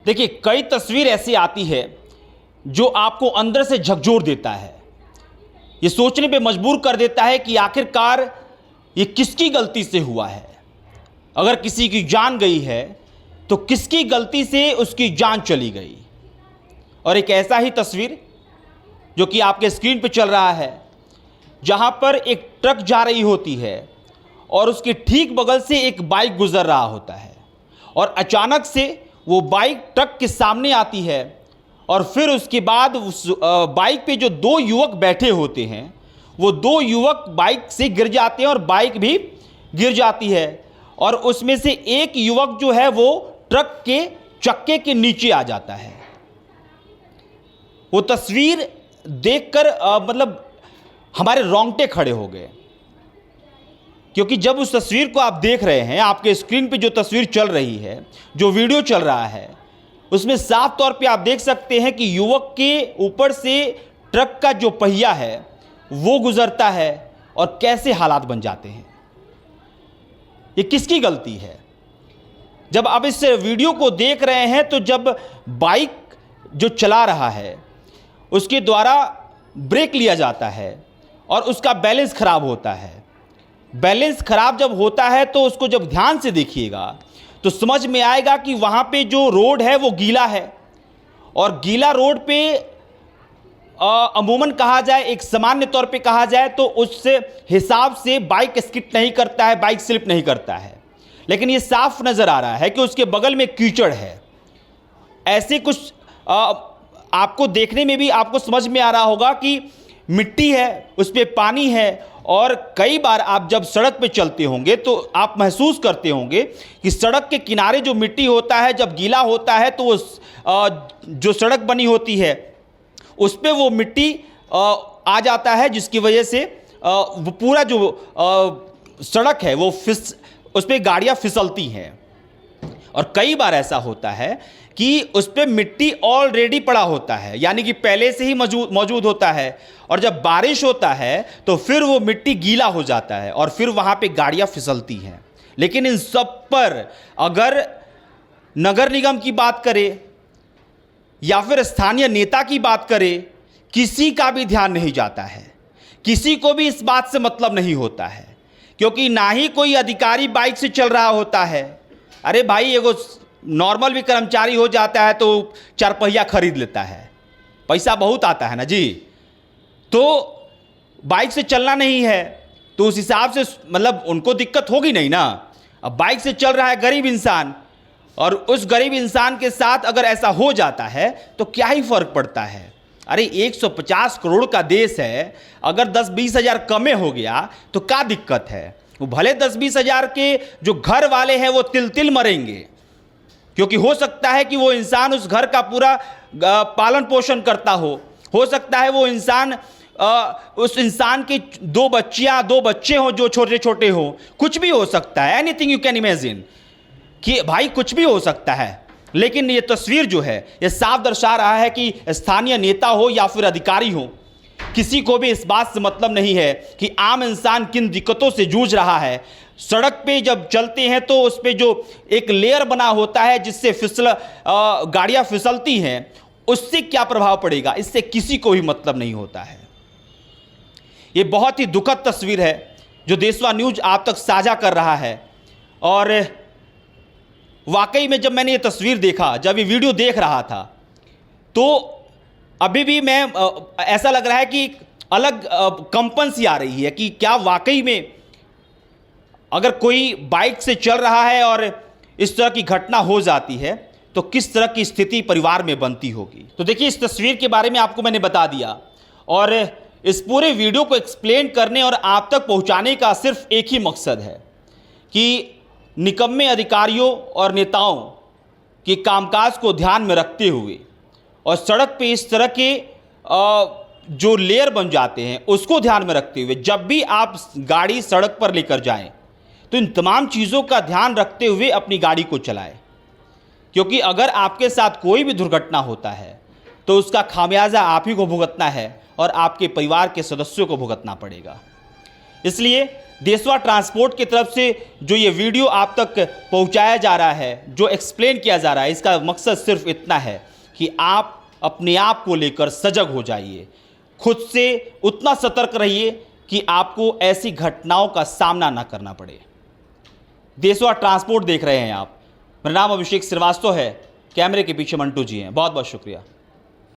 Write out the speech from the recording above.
देखिए, कई तस्वीर ऐसी आती है जो आपको अंदर से झकझोर देता है, ये सोचने पे मजबूर कर देता है कि आखिरकार ये किसकी गलती से हुआ है। अगर किसी की जान गई है तो किसकी गलती से उसकी जान चली गई। और एक ऐसा ही तस्वीर जो कि आपके स्क्रीन पे चल रहा है, जहां पर एक ट्रक जा रही होती है और उसके ठीक बगल से एक बाइक गुजर रहा होता है और अचानक से वो बाइक ट्रक के सामने आती है और फिर उसके बाद उस बाइक पे जो दो युवक बैठे होते हैं वो दो युवक बाइक से गिर जाते हैं और बाइक भी गिर जाती है और उसमें से एक युवक जो है वो ट्रक के चक्के के नीचे आ जाता है। वो तस्वीर देखकर मतलब हमारे रोंगटे खड़े हो गए, क्योंकि जब उस तस्वीर को आप देख रहे हैं, आपके स्क्रीन पे जो तस्वीर चल रही है, जो वीडियो चल रहा है, उसमें साफ तौर पे आप देख सकते हैं कि युवक के ऊपर से ट्रक का जो पहिया है वो गुजरता है और कैसे हालात बन जाते हैं। ये किसकी गलती है? जब आप इस वीडियो को देख रहे हैं तो जब बाइक जो चला रहा है उसके द्वारा ब्रेक लिया जाता है और उसका बैलेंस खराब होता है। बैलेंस खराब जब होता है तो उसको जब ध्यान से देखिएगा तो समझ में आएगा कि वहाँ पे जो रोड है वो गीला है और गीला रोड पे अमूमन कहा जाए, एक सामान्य तौर पे कहा जाए तो उस हिसाब से बाइक स्किड नहीं करता है, बाइक स्लिप नहीं करता है। लेकिन ये साफ नज़र आ रहा है कि उसके बगल में कीचड़ है। ऐसे कुछ आपको देखने में भी आपको समझ में आ रहा होगा कि मिट्टी है, उस पर पानी है और कई बार आप जब सड़क पे चलते होंगे तो आप महसूस करते होंगे कि सड़क के किनारे जो मिट्टी होता है जब गीला होता है तो वो जो सड़क बनी होती है उस पे वो मिट्टी आ जाता है, जिसकी वजह से वो पूरा जो सड़क है वो उस पर गाड़ियाँ फिसलती हैं। और कई बार ऐसा होता है कि उस पर मिट्टी ऑलरेडी पड़ा होता है, यानी कि पहले से ही मौजूद होता है और जब बारिश होता है तो फिर वो मिट्टी गीला हो जाता है और फिर वहाँ पे गाड़ियाँ फिसलती हैं। लेकिन इन सब पर अगर नगर निगम की बात करें या फिर स्थानीय नेता की बात करें, किसी का भी ध्यान नहीं जाता है, किसी को भी इस बात से मतलब नहीं होता है, क्योंकि ना ही कोई अधिकारी बाइक से चल रहा होता है। अरे भाई, एगो नॉर्मल भी कर्मचारी हो जाता है तो चारपहिया खरीद लेता है, पैसा बहुत आता है ना जी, तो बाइक से चलना नहीं है तो उस हिसाब से मतलब उनको दिक्कत होगी नहीं ना। अब बाइक से चल रहा है गरीब इंसान और उस गरीब इंसान के साथ अगर ऐसा हो जाता है तो क्या ही फर्क पड़ता है। अरे 150 करोड़ का देश है, अगर 10-20 हज़ार कमे हो गया तो क्या दिक्कत है। वो भले 10-20 हज़ार के जो घर वाले हैं वो तिल तिल मरेंगे, क्योंकि हो सकता है कि वो इंसान उस घर का पूरा पालन पोषण करता हो सकता है वो इंसान उस इंसान की 2 बच्चियां 2 बच्चे हों जो छोटे छोटे हो, कुछ भी हो सकता है। एनीथिंग यू कैन इमेजिन कि भाई कुछ भी हो सकता है। लेकिन ये तस्वीर जो है ये साफ दर्शा रहा है कि स्थानीय नेता हो या फिर अधिकारी हो, किसी को भी इस बात से मतलब नहीं है कि आम इंसान किन दिक्कतों से जूझ रहा है। सड़क पे जब चलते हैं तो उस पे जो एक लेयर बना होता है जिससे गाड़ियाँ फिसलती हैं, उससे क्या प्रभाव पड़ेगा, इससे किसी को भी मतलब नहीं होता है। ये बहुत ही दुखद तस्वीर है जो देशवा न्यूज़ आप तक साझा कर रहा है। और वाकई में जब मैंने ये तस्वीर देखा, जब ये वीडियो देख रहा था, तो अभी भी मैं ऐसा लग रहा है कि अलग कंपन सी आ रही है कि क्या वाकई में अगर कोई बाइक से चल रहा है और इस तरह की घटना हो जाती है तो किस तरह की स्थिति परिवार में बनती होगी। तो देखिए, इस तस्वीर के बारे में आपको मैंने बता दिया और इस पूरे वीडियो को एक्सप्लेन करने और आप तक पहुंचाने का सिर्फ एक ही मकसद है कि निकम्मे अधिकारियों और नेताओं के कामकाज को ध्यान में रखते हुए और सड़क पे इस तरह के जो लेयर बन जाते हैं उसको ध्यान में रखते हुए जब भी आप गाड़ी सड़क पर लेकर जाएं तो इन तमाम चीज़ों का ध्यान रखते हुए अपनी गाड़ी को चलाएं, क्योंकि अगर आपके साथ कोई भी दुर्घटना होता है तो उसका खामियाजा आप ही को भुगतना है और आपके परिवार के सदस्यों को भुगतना पड़ेगा। इसलिए देशवा ट्रांसपोर्ट की तरफ से जो ये वीडियो आप तक पहुंचाया जा रहा है, जो एक्सप्लेन किया जा रहा है, इसका मकसद सिर्फ इतना है कि आप अपने आप को लेकर सजग हो जाइए, खुद से उतना सतर्क रहिए कि आपको ऐसी घटनाओं का सामना ना करना पड़े। देशवा ट्रांसपोर्ट देख रहे हैं आप। मेरा नाम अभिषेक श्रीवास्तव है, कैमरे के पीछे मंटू जी हैं। बहुत बहुत शुक्रिया।